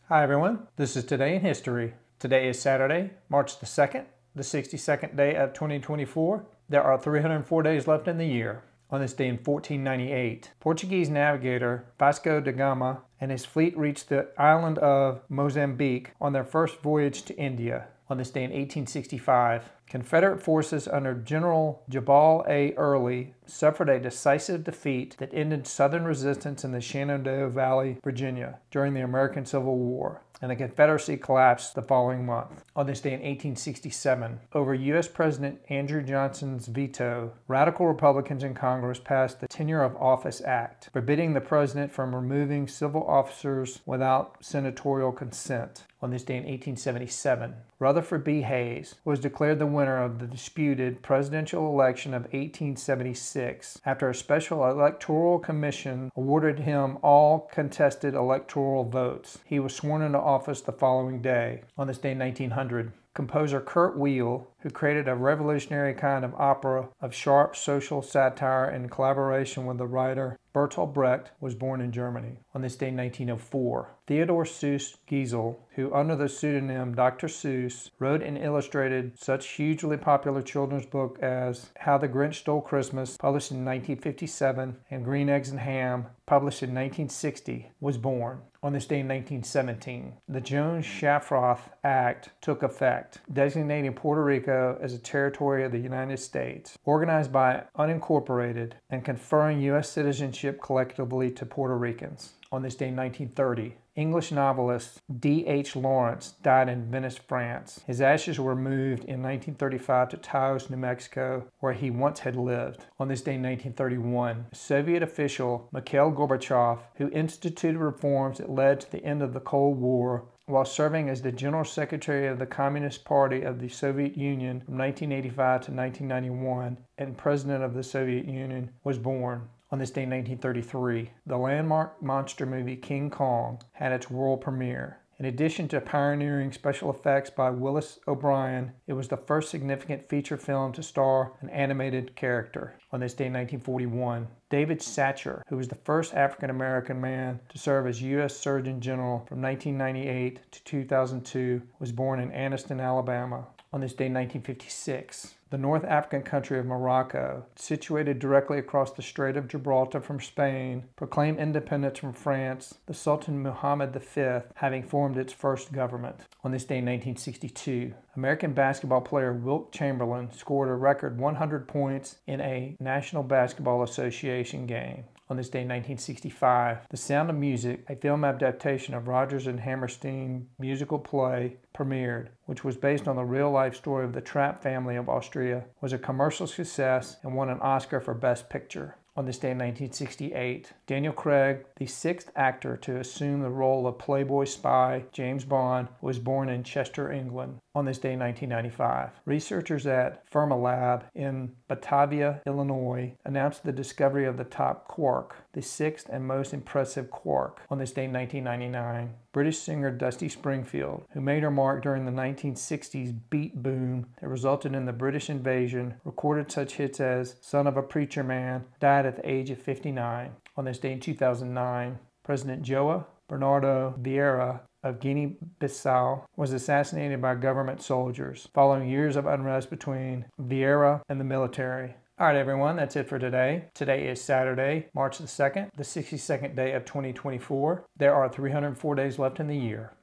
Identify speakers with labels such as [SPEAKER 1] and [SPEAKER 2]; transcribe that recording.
[SPEAKER 1] Hi everyone, this is Today in History. Today is Saturday, March the 2nd, the 62nd day of 2024. There are 304 days left in the year. On this day in 1498, Portuguese navigator Vasco da Gama and his fleet reached the island of Mozambique on their first voyage to India. On this day in 1865, Confederate forces under General Jabal A. Early suffered a decisive defeat that ended Southern resistance in the Shenandoah Valley, Virginia, during the American Civil War, and the Confederacy collapsed the following month. On this day in 1867, over U.S. President Andrew Johnson's veto, radical Republicans in Congress passed the Tenure of Office Act, forbidding the president from removing civil officers without senatorial consent. On this day in 1877, Rutherford B. Hayes was declared the winner of the disputed presidential election of 1876 after a special electoral commission awarded him all contested electoral votes. He was sworn into office the following day. On this day in 1900, composer Weill, who created a revolutionary kind of opera of sharp social satire in collaboration with the writer Bertolt Brecht, was born in Germany. On this day in 1904, Theodor Seuss Geisel, who under the pseudonym Dr. Seuss wrote and illustrated such hugely popular children's books as How the Grinch Stole Christmas, published in 1957, and Green Eggs and Ham, published in 1960, was born. On this day in 1917, the Jones-Shafroth Act took effect, designating Puerto Rico as a territory of the United States, organized by unincorporated, and conferring U.S. citizenship collectively to Puerto Ricans. On this day in 1930, English novelist D.H. Lawrence died in Venice, France. His ashes were moved in 1935 to Taos, New Mexico, where he once had lived. On this day in 1931, Soviet official Mikhail Gorbachev, who instituted reforms that led to the end of the Cold War, while serving as the General Secretary of the Communist Party of the Soviet Union from 1985 to 1991 and President of the Soviet Union, was born. On this day in 1933, the landmark monster movie King Kong had its world premiere. In addition to pioneering special effects by Willis O'Brien, it was the first significant feature film to star an animated character. On this day in 1941, David Satcher, who was the first African-American man to serve as U.S. Surgeon General from 1998 to 2002, was born in Anniston, Alabama. On this day in 1956, the North African country of Morocco, situated directly across the Strait of Gibraltar from Spain, proclaimed independence from France, the Sultan Muhammad V having formed its first government. On this day in 1962, American basketball player Wilt Chamberlain scored a record 100 points in a National Basketball Association game. On this day in 1965, The Sound of Music, a film adaptation of Rodgers and Hammerstein musical play, premiered, which was based on the real-life story of the Trapp family of Austria, was a commercial success, and won an Oscar for Best Picture. On this day in 1968, Daniel Craig, the sixth actor to assume the role of Playboy spy James Bond, was born in Chester, England. On this day in 1995, researchers at Fermilab in Batavia, Illinois, announced the discovery of the top quark, the sixth and most impressive quark. On this day in 1999, British singer Dusty Springfield, who made her mark during the 1960s beat boom that resulted in the British invasion, recorded such hits as Son of a Preacher Man, died at the age of 59. On this day in 2009, President Joao Bernardo Vieira of Guinea-Bissau was assassinated by government soldiers, following years of unrest between Vieira and the military. All right, everyone, that's it for today. Today is Saturday, March the 2nd, the 62nd day of 2024. There are 304 days left in the year.